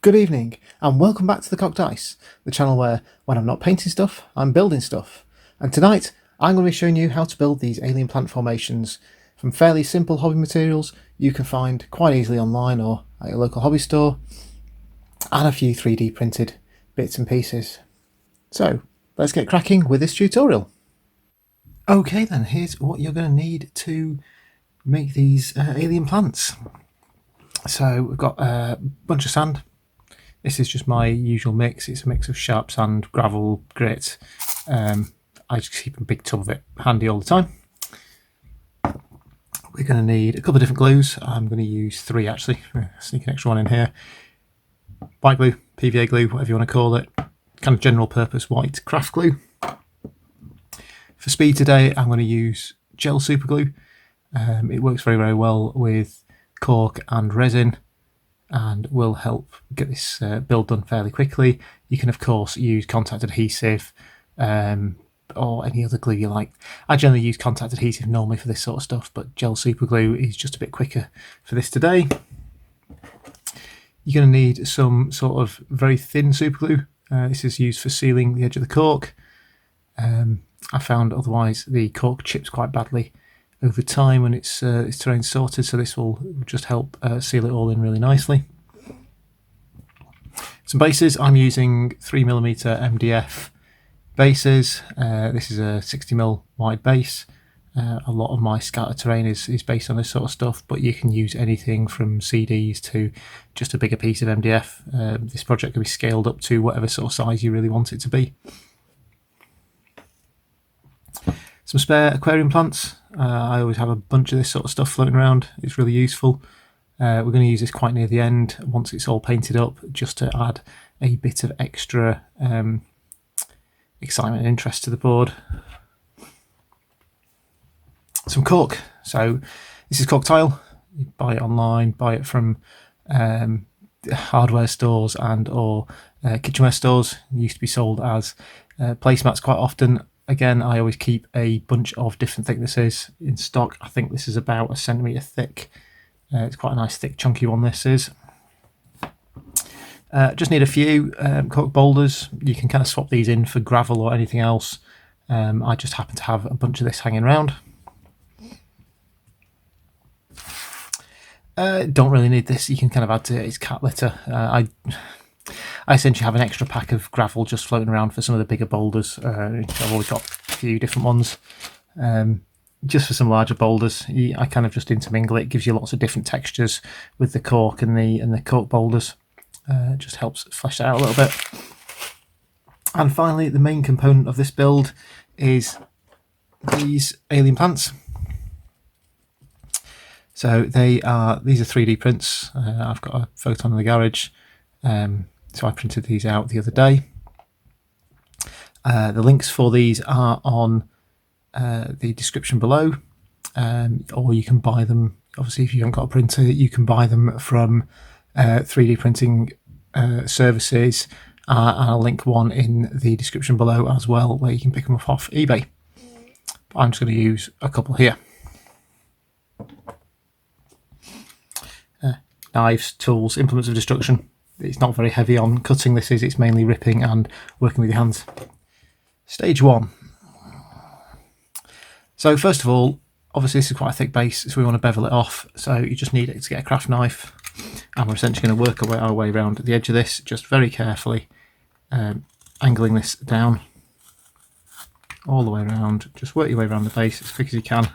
Good evening, and welcome back to the Cock Dice, the channel where, when I'm not painting stuff, I'm building stuff. And tonight, I'm going to be showing you how to build these alien plant formations from fairly simple hobby materials you can find quite easily online or at your local hobby store, and a few 3D printed bits and pieces. So, let's get cracking with this tutorial. Okay then, here's what you're going to need to make these alien plants. So we've got a bunch of sand. This is just my usual mix. It's a mix of sharp sand, gravel, grit. I just keep a big tub of it handy all the time. We're going to need a couple of different glues. I'm going to use 3 actually. Sneak an extra one in here. White glue, PVA glue, whatever you want to call it. Kind of general purpose white craft glue. For speed today, I'm going to use gel super glue. It works very, very well with cork and resin and will help get this build done fairly quickly. You can of course use contact adhesive or any other glue you like. I generally use contact adhesive normally for this sort of stuff, but gel super glue is just a bit quicker for this today. You're going to need some sort of very thin super glue. This is used for sealing the edge of the cork. I found otherwise the cork chips quite badly over time when its terrain sorted, so this will just help seal it all in really nicely. Some bases, I'm using 3mm MDF bases. This is a 60mm wide base. A lot of my scatter terrain is based on this sort of stuff, but you can use anything from CDs to just a bigger piece of MDF. This project can be scaled up to whatever sort of size you really want it to be. Some spare aquarium plants. I always have a bunch of this sort of stuff floating around. It's really useful. We're going to use this quite near the end once it's all painted up, just to add a bit of extra excitement and interest to the board. Some cork. So this is cork tile. You buy it online, buy it from hardware stores and or kitchenware stores. It used to be sold as placemats quite often. Again, I always keep a bunch of different thicknesses in stock. I think this is about 1 centimetre thick. It's quite a nice thick chunky one this is. Just need a few cork boulders. You can kind of swap these in for gravel or anything else. I just happen to have a bunch of this hanging around. Don't really need this. You can kind of add to it. It's cat litter. I essentially have an extra pack of gravel just floating around for some of the bigger boulders. I've always got a few different ones. Just for some larger boulders, I kind of just intermingle it. It gives you lots of different textures with the cork and the cork boulders. It just helps flesh it out a little bit. And finally, the main component of this build is these alien plants. So these are 3D prints. I've got a photo in the garage. So I printed these out the other day. The links for these are on the description below, or you can buy them. Obviously, if you haven't got a printer, you can buy them from 3D printing services. I'll link one in the description below as well, where you can pick them up off eBay. But I'm just going to use a couple here. Knives, tools, implements of destruction. It's not very heavy on cutting this is, it's mainly ripping and working with your hands. Stage 1. So first of all, obviously this is quite a thick base, so we want to bevel it off. So you just need it to get a craft knife. And we're essentially going to work our way around the edge of this, just very carefully, angling this down all the way around. Just work your way around the base as quick as you can.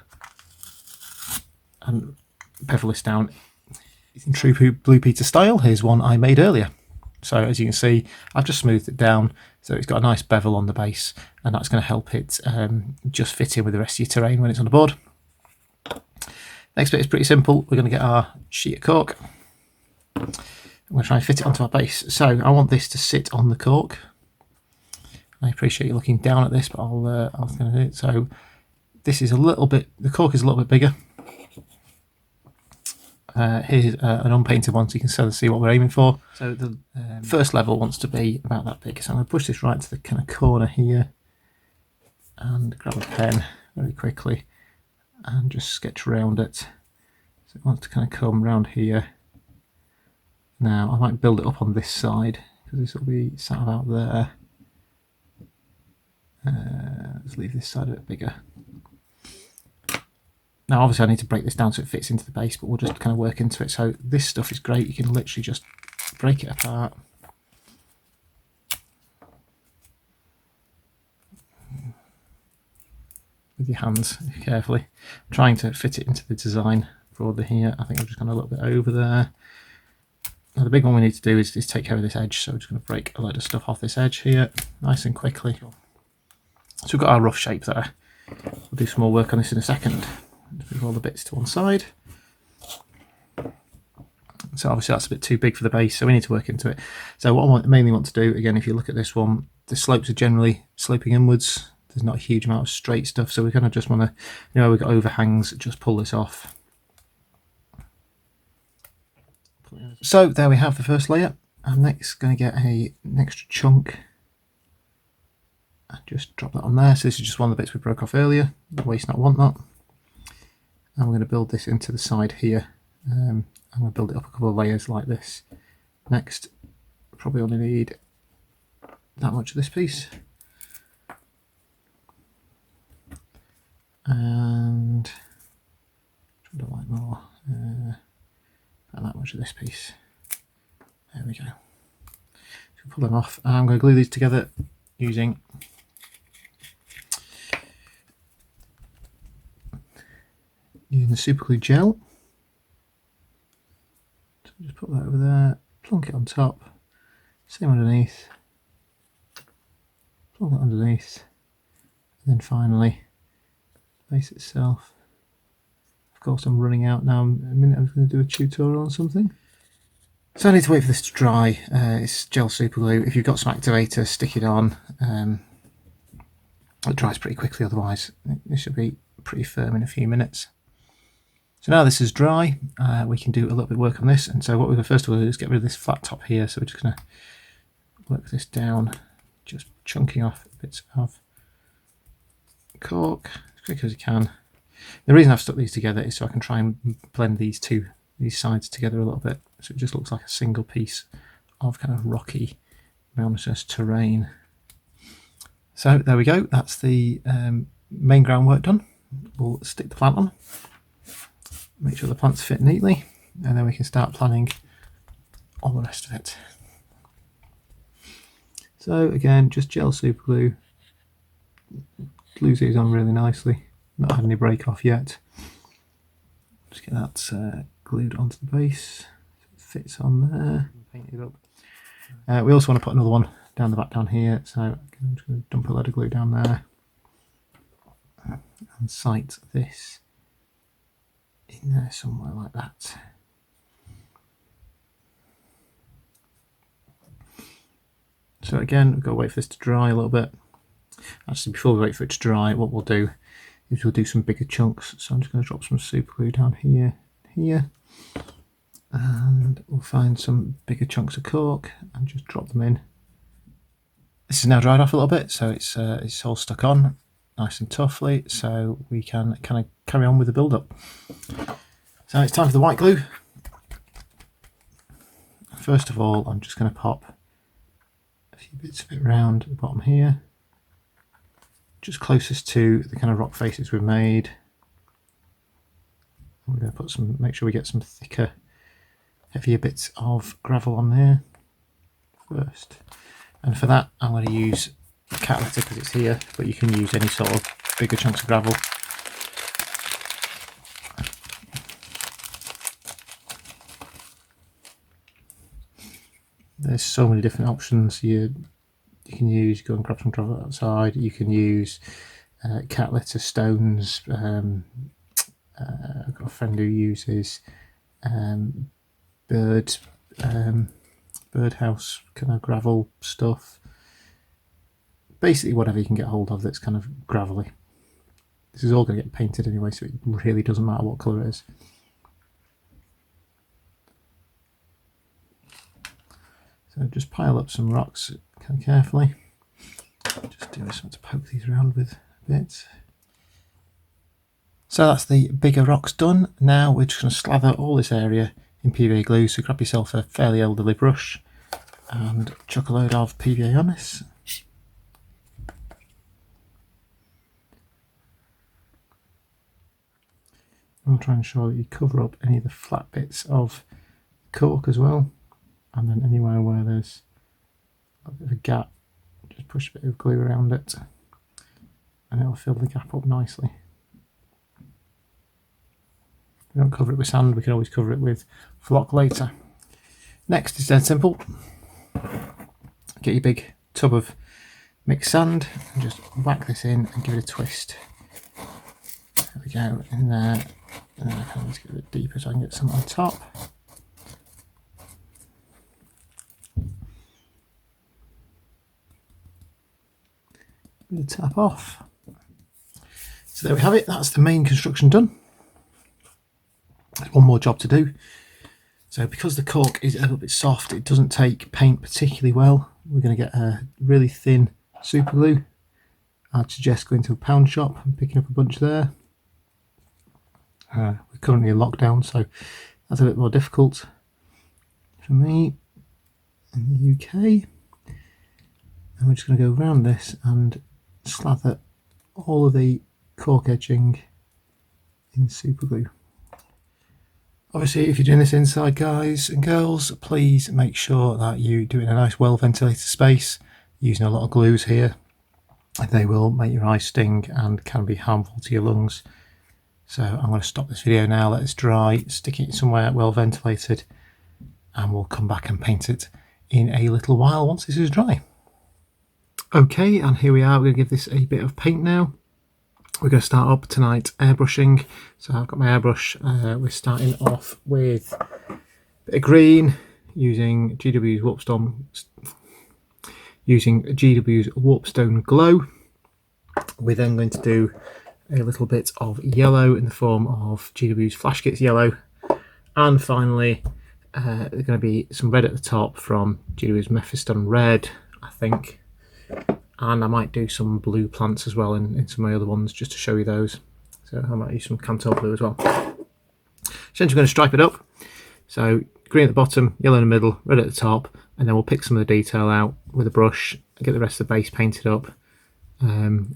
And bevel this down. In true Blue Peter style, here's one I made earlier. So as you can see, I've just smoothed it down so it's got a nice bevel on the base, and that's going to help it just fit in with the rest of your terrain when it's on the board. Next bit is pretty simple. We're going to get our sheet of cork. I'm going to try and fit it onto our base. So I want this to sit on the cork. I appreciate you looking down at this, but I'll do it. So this is a little bit, the cork is a little bit bigger. Here's an unpainted one so you can see what we're aiming for. So the first level wants to be about that big. So I'm going to push this right to the kind of corner here and grab a pen very quickly and just sketch around it. So it wants to kind of come around here Now I might build it up on this side because this will be sat about there. Let's leave this side a bit bigger. Now obviously I need to break this down so it fits into the base, but we'll just kind of work into it. So this stuff is great, you can literally just break it apart. With your hands carefully. I'm trying to fit it into the design broadly here. I think I've just gone a little bit over there. Now the big one we need to do is take care of this edge, so we're just going to break a load of stuff off this edge here nice and quickly. So we've got our rough shape there. We'll do some more work on this in a second. Let's move all the bits to one side. So obviously that's a bit too big for the base, so we need to work into it. So what I mainly want to do, again, if you look at this one, the slopes are generally sloping inwards. There's not a huge amount of straight stuff, so we kind of just want to, you know, we've got overhangs, just pull this off. So there we have the first layer. I'm next going to get an extra chunk and just drop that on there. So this is just one of the bits we broke off earlier. The waste not, want not. And we're going to build this into the side here. I'm going to build it up a couple of layers like this. Next, probably only need that much of this piece. And I don't like more. About that much of this piece. There we go. So pull them off. I'm going to glue these together using the super glue gel. So just put that over there, plonk it on top, same underneath, plonk it underneath, and then finally the base itself. Of course I'm running out now, in a minute I'm going to do a tutorial on something. So I need to wait for this to dry. It's gel super glue. If you've got some activator, stick it on. It dries pretty quickly, otherwise it should be pretty firm in a few minutes. So now this is dry, we can do a little bit of work on this. And so what we're going to first of all do is get rid of this flat top here. So we're just going to work this down, just chunking off bits of cork as quick as you can. The reason I've stuck these together is so I can try and blend these sides together a little bit, so it just looks like a single piece of kind of rocky mountainous terrain. So there we go, that's the main groundwork done. We'll stick the plant on, make sure the plants fit neatly, and then we can start planning all the rest of it. So again, just gel super glue, glues these on really nicely, not had any break off yet. Just get that glued onto the base, so it fits on there. Paint it up. We also want to put another one down the back down here, so I'm just going to dump a load of glue down there and site this in there somewhere like that. So again, we've got to wait for this to dry a little bit. Actually, before we wait for it to dry, what we'll do is we'll do some bigger chunks. So I'm just going to drop some super glue down here, and we'll find some bigger chunks of cork and just drop them in. This is now dried off a little bit, so it's all stuck on nice and toughly, so we can kind of carry on with the build-up. So it's time for the white glue. First of all, I'm just going to pop a few bits of it around the bottom here, just closest to the kind of rock faces we've made. We're going to put some, make sure we get some thicker, heavier bits of gravel on there first. And for that, I'm going to use cat litter because it's here, but you can use any sort of bigger chunks of gravel. There's so many different options you can use. Go and grab some gravel outside. You can use cat litter, stones. I've got a friend who uses birdhouse kind of gravel stuff. Basically whatever you can get hold of that's kind of gravelly. This is all going to get painted anyway, so it really doesn't matter what colour it is. So just pile up some rocks kind of carefully. Just doing something to poke these around with a bit. So that's the bigger rocks done. Now we're just going to slather all this area in PVA glue, so grab yourself a fairly elderly brush and chuck a load of PVA on this. I'll try and ensure that you cover up any of the flat bits of cork as well, and then anywhere where there's a bit of a gap, just push a bit of glue around it and it'll fill the gap up nicely. If we don't cover it with sand, we can always cover it with flock later. Next is dead simple. Get your big tub of mixed sand and just whack this in and give it a twist. There we go, in there, and then I can always get a bit deeper so I can get some on top. The tap off. So there we have it, that's the main construction done. There's one more job to do. So because the cork is a little bit soft, it doesn't take paint particularly well. We're going to get a really thin super glue. I'd suggest going to a pound shop and picking up a bunch there. We're currently in lockdown, so that's a bit more difficult for me in the UK. And we're just going to go around this and slather all of the cork edging in super glue. Obviously, if you're doing this inside, guys and girls, please make sure that you do it in a nice well ventilated space. Using a lot of glues here, they will make your eyes sting and can be harmful to your lungs. So I'm going to stop this video now, let it dry, stick it somewhere well ventilated, and we'll come back and paint it in a little while once this is dry. Okay, and here we are. We're going to give this a bit of paint now. We're going to start up tonight airbrushing. So I've got my airbrush. We're starting off with a bit of green using GW's Warpstone Glow. We're then going to do a little bit of yellow in the form of GW's Flash Kits Yellow, and finally there's going to be some red at the top from GW's Mephiston Red, I think. And I might do some blue plants as well in some of my other ones, just to show you those. So I might use some Cantor blue as well. Essentially, we're going to stripe it up. So green at the bottom, yellow in the middle, red at the top, and then we'll pick some of the detail out with a brush, get the rest of the base painted up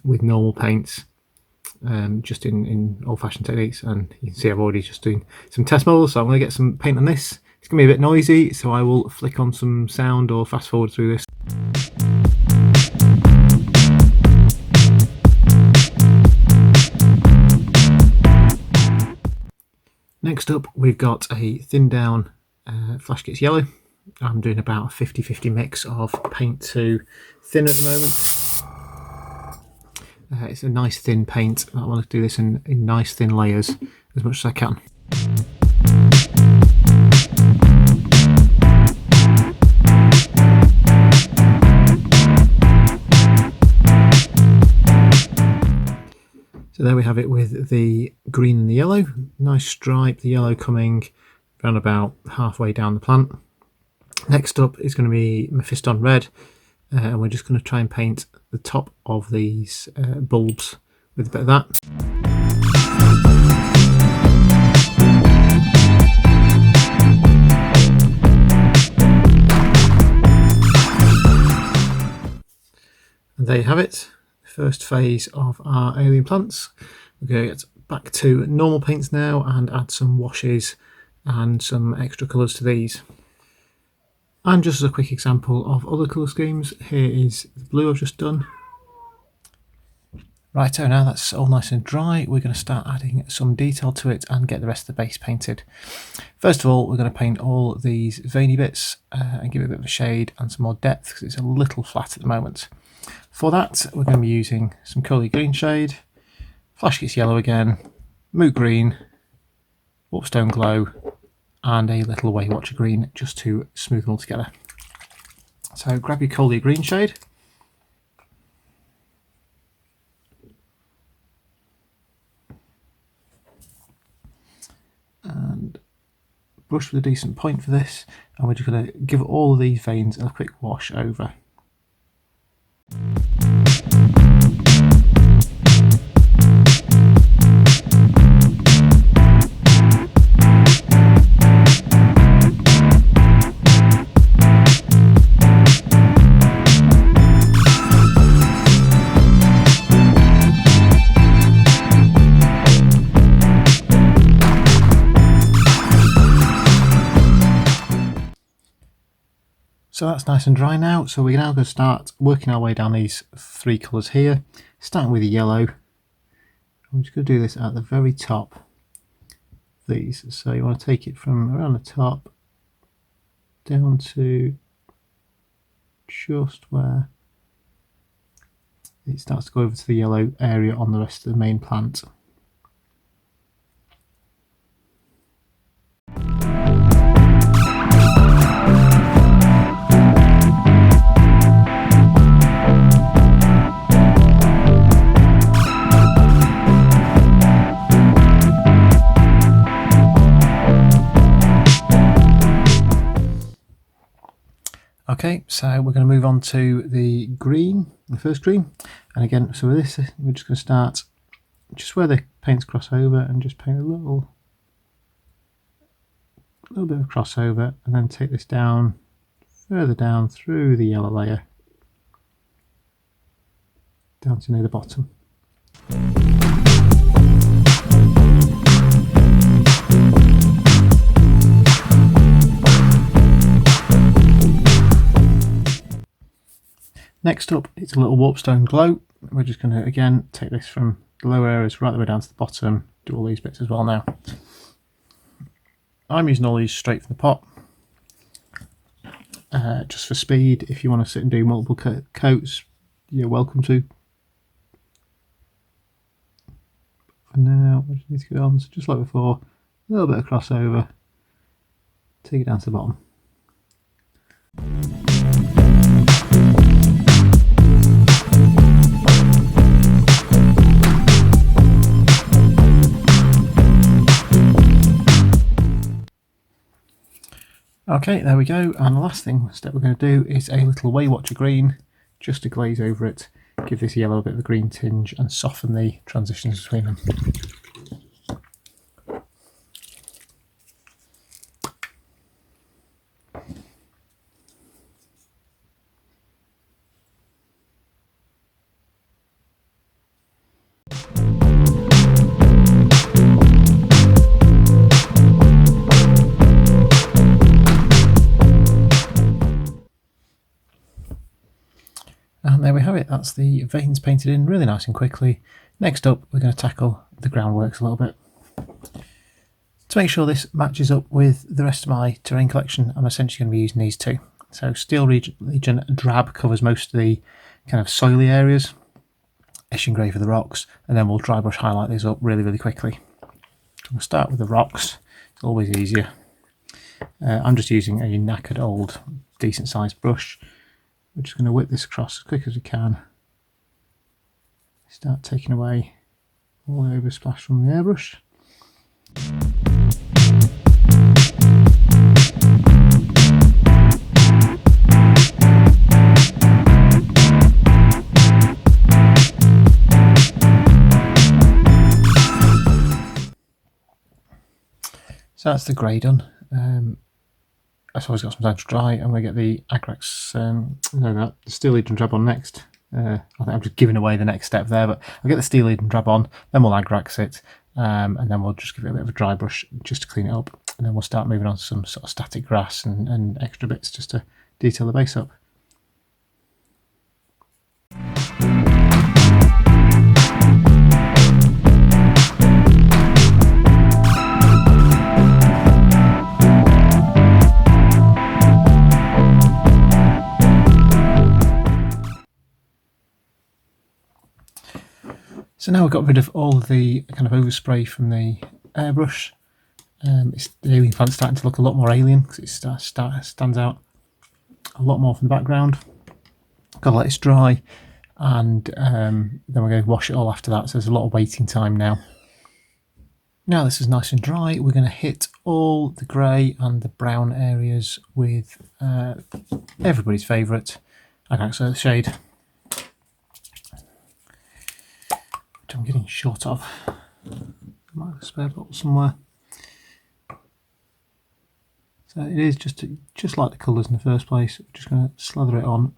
with normal paints, just in old-fashioned techniques. And you can see I've already just doing some test models, so I'm going to get some paint on this. It's going to be a bit noisy, so I will flick on some sound or fast forward through this. Next up, we've got a thin down Flash Kits Yellow. I'm doing about a 50-50 mix of paint to thin at the moment. It's a nice thin paint. I want to do this in nice thin layers as much as I can. So there we have it with the green and the yellow. Nice stripe, the yellow coming around about halfway down the plant. Next up is going to be Mephiston Red, and we're just going to try and paint the top of these bulbs with a bit of that. And there you have it. First phase of our alien plants. We're going to get back to normal paints now and add some washes and some extra colours to these. And just as a quick example of other colour schemes, here is the blue I've just done. Righto, now that's all nice and dry, we're going to start adding some detail to it and get the rest of the base painted. First of all, we're going to paint all these veiny bits and give it a bit of a shade and some more depth because it's a little flat at the moment. For that, we're going to be using some Coley Green shade, Flash Kits Yellow again, Moot Green, Warpstone Glow, and a little Waywatcher Green just to smooth them all together. So grab your Coley Green shade, and brush with a decent point for this, and we're just going to give all of these veins a quick wash over. that's nice and dry now, so we're now going to start working our way down these 3 colours here, starting with the yellow. I'm just going to do this at the very top of these. So you want to take it from around the top down to just where it starts to go over to the yellow area on the rest of the main plant. Okay, so we're going to move on to the green, the first green. And again, so with this, we're just going to start just where the paints cross over and just paint a little bit of crossover, and then take this down, further down through the yellow layer, down to near the bottom. Next up, it's a little warpstone glow. We're just going to again take this from the lower areas right the way down to the bottom, do all these bits as well now. I'm using all these straight from the pot, just for speed. If you want to sit and do multiple coats, you're welcome to. For now, we just need to go on, so just like before, a little bit of crossover, take it down to the bottom. Okay, there we go, and the last step we're going to do is a little Waywatcher green, just to glaze over it, give this yellow a bit of a green tinge and soften the transitions between them. And there we have it, that's the veins painted in really nice and quickly. Next up, we're going to tackle the groundworks a little bit. To make sure this matches up with the rest of my terrain collection, I'm essentially going to be using these two. So Steel Legion Drab covers most of the kind of soily areas, Eshin Grey for the rocks, and then we'll dry brush highlight these up really, really quickly. We'll start with the rocks, it's always easier. I'm just using a knackered old decent sized brush. We're just going to whip this across as quick as we can. Start taking away all the oversplash from the airbrush. So that's the grey done. I've always got some time to dry. I'm going to get the Agrax, the Steel Legion Drab on next. I think I'm just giving away the next step there, but I'll get the Steel Legion Drab on, then we'll Agrax it, and then we'll just give it a bit of a dry brush just to clean it up, and then we'll start moving on to some sort of static grass and extra bits just to detail the base up. So now we've got rid of all of the kind of overspray from the airbrush. The alien plant's starting to look a lot more alien because it stands out a lot more from the background. Got to let it dry, and then we're going to wash it all after that, so there's a lot of waiting time now. Now this is nice and dry, we're going to hit all the grey and the brown areas with everybody's favourite Agrax Earth Shade. I'm getting short of. Might have a spare bottle somewhere. So it is just like the colours in the first place. We're just going to slather it on.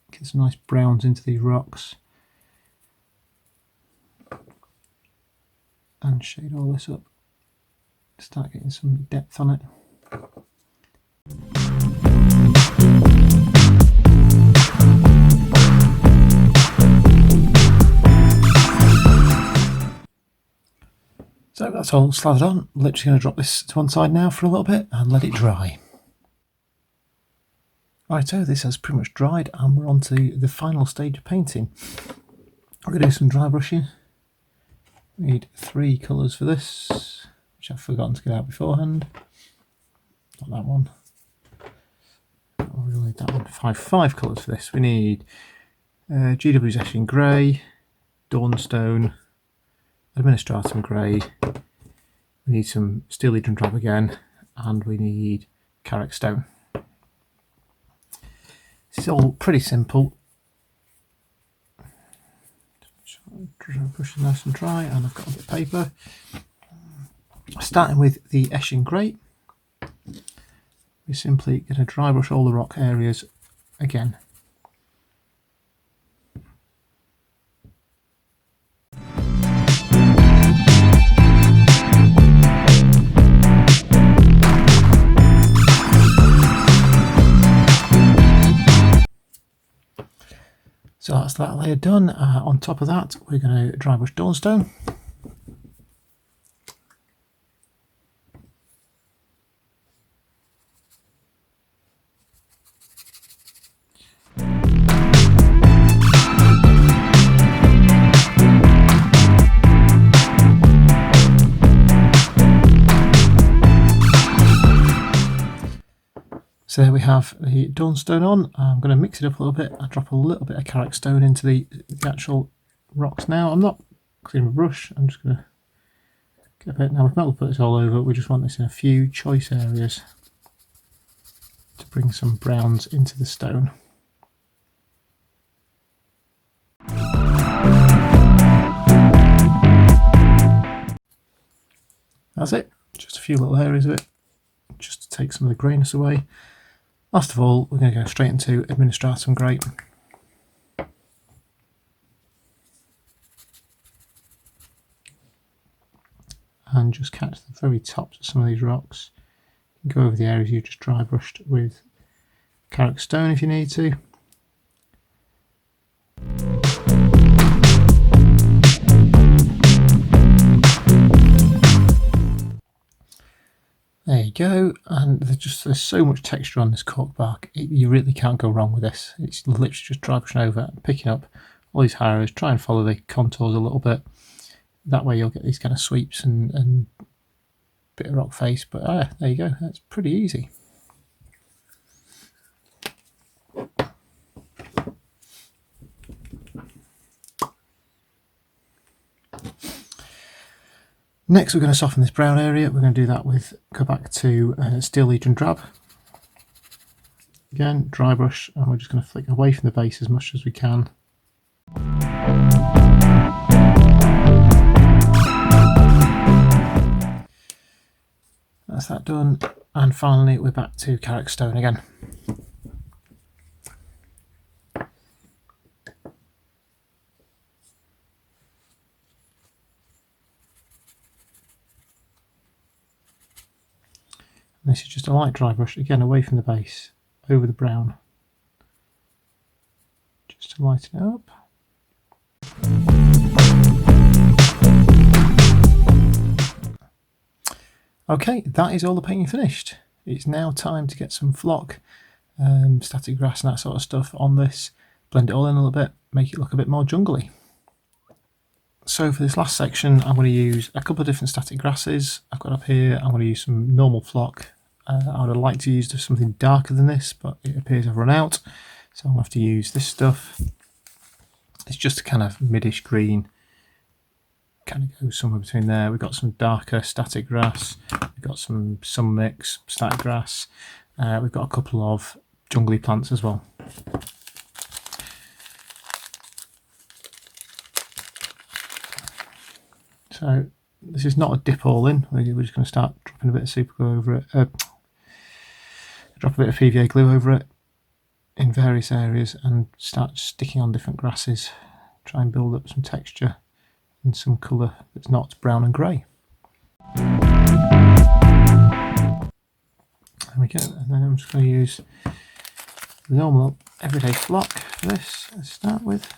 Get some nice browns into these rocks. And shade all this up. Start getting some depth on it. So that's all slathered on. Literally going to drop this to one side now for a little bit and let it dry. Right, so this has pretty much dried and we're on to the final stage of painting. We're going to do some dry brushing. We need 3 colours for this, which I've forgotten to get out beforehand. Not that one. We will need that one. 5 colours for this. We need GW's Etching Grey, Dawnstone, Administratum Grey. We need some Steel Legion Drab again, and we need Carrick Stone. This is all pretty simple. Brush it nice and dry, and I've got a bit of paper. Starting with the Etching Grey, we're simply going to dry brush all the rock areas again. So that's that layer done. On top of that, we're going to dry brush Dawnstone. So there we have the Dawnstone on. I'm going to mix it up a little bit. I drop a little bit of Carrick Stone into the actual rocks now. I'm not cleaning my brush. I'm just going to get a bit. Now we've not put this all over. We just want this in a few choice areas to bring some browns into the stone. That's it. Just a few little areas of it, just to take some of the greyness away. Last of all, we're going to go straight into Administratum Grey. And just catch the very tops of some of these rocks. Go over the areas you just dry brushed with Carrick Stone if you need to. There you go, and there's so much texture on this cork bark, you really can't go wrong with this. It's literally just dry brushing over and picking up all these high areas, try and follow the contours a little bit. That way you'll get these kind of sweeps and bit of rock face, but there you go, that's pretty easy. Next we're going to soften this brown area. We're going to do that with, go back to Steel Legion Drab. Again, dry brush, and we're just going to flick away from the base as much as we can. That's that done. And finally we're back to Carrick Stone again. This is just a light dry brush, again away from the base, over the brown, just to lighten it up. Okay, that is all the painting finished. It's now time to get some flock, static grass and that sort of stuff on this, blend it all in a little bit, make it look a bit more jungly. So for this last section I'm going to use a couple of different static grasses I've got up here. I'm going to use some normal flock. I would like to use something darker than this, but it appears I've run out, so I'm going to have to use this stuff. It's just a kind of middish green, kind of goes somewhere between there. We've got some darker static grass, we've got some mix static grass, we've got a couple of jungly plants as well. So this is not a dip all in, we're just going to start dropping a bit of super glue over it, drop a bit of PVA glue over it in various areas and start sticking on different grasses, try and build up some texture and some colour that's not brown and grey. There we go, and then I'm just going to use the normal everyday flock for this to start with.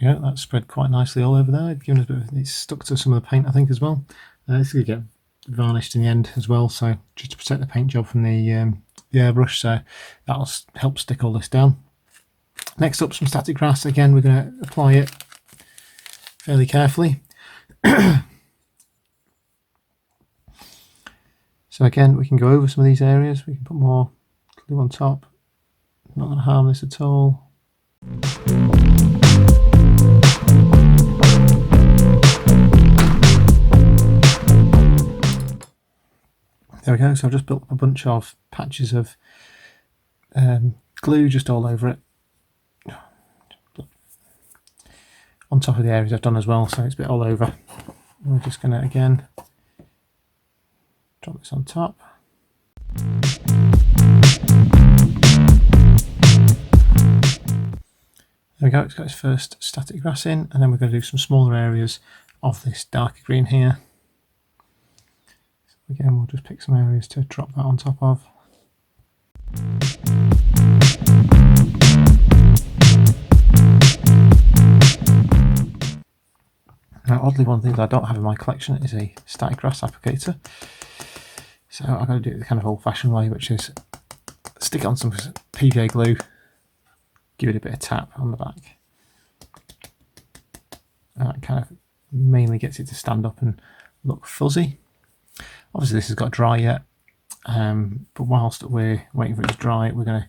we go, that's spread quite nicely all over there. Given us a bit of, it's stuck to some of the paint, I think, as well. This is going to get varnished in the end as well, so just to protect the paint job from the airbrush, so that'll help stick all this down. Next up, some static grass. Again, we're going to apply it fairly carefully. So again, we can go over some of these areas. We can put more glue on top. Not going to harm this at all. There we go. So I've just built up a bunch of patches of glue just all over it, on top of the areas I've done as well, so it's a bit all over. We're just going to again drop this on top. There we go, it's got its first static grass in, and then we're going to do some smaller areas of this darker green here. So again, we'll just pick some areas to drop that on top of. Now, oddly, one of the things I don't have in my collection is a static grass applicator. So I've got to do it the kind of old-fashioned way, which is stick it on some PVA glue, give it a bit of tap on the back. And that kind of mainly gets it to stand up and look fuzzy. Obviously this has got to dry yet, but whilst we're waiting for it to dry, we're going to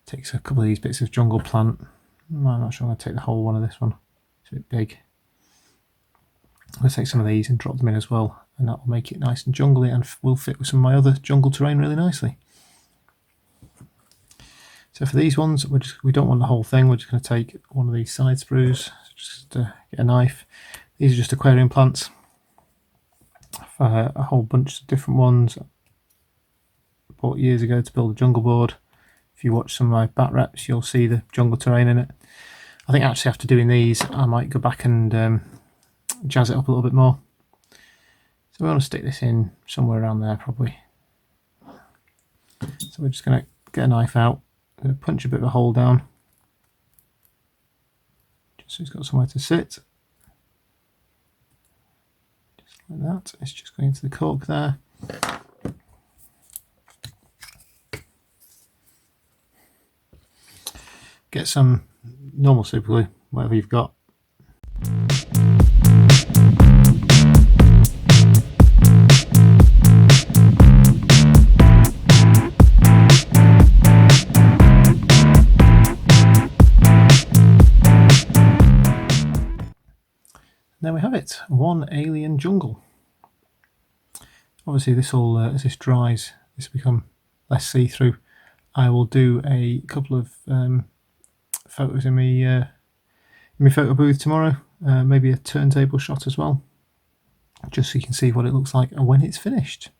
take a couple of these bits of jungle plant. I'm not sure I'm going to take the whole one of this one, it's a bit big. I'm going to take some of these and drop them in as well, and that will make it nice and jungly and will fit with some of my other jungle terrain really nicely. So for these ones, we don't want the whole thing, we're just going to take one of these side sprues, just get a knife. These are just aquarium plants. A whole bunch of different ones I bought years ago to build a jungle board. If you watch some of my bat reps, you'll see the jungle terrain in it. I think actually after doing these, I might go back and jazz it up a little bit more. So we want to stick this in somewhere around there probably. So we're just going to get a knife out, I'm going to punch a bit of a hole down, just so it's got somewhere to sit. Just like that, it's just going into the cork there. Get some normal super glue, whatever you've got. There we have it, one alien jungle. Obviously this will, as this dries, this will become less see-through. I will do a couple of photos in my photo booth tomorrow, maybe a turntable shot as well, just so you can see what it looks like when it's finished.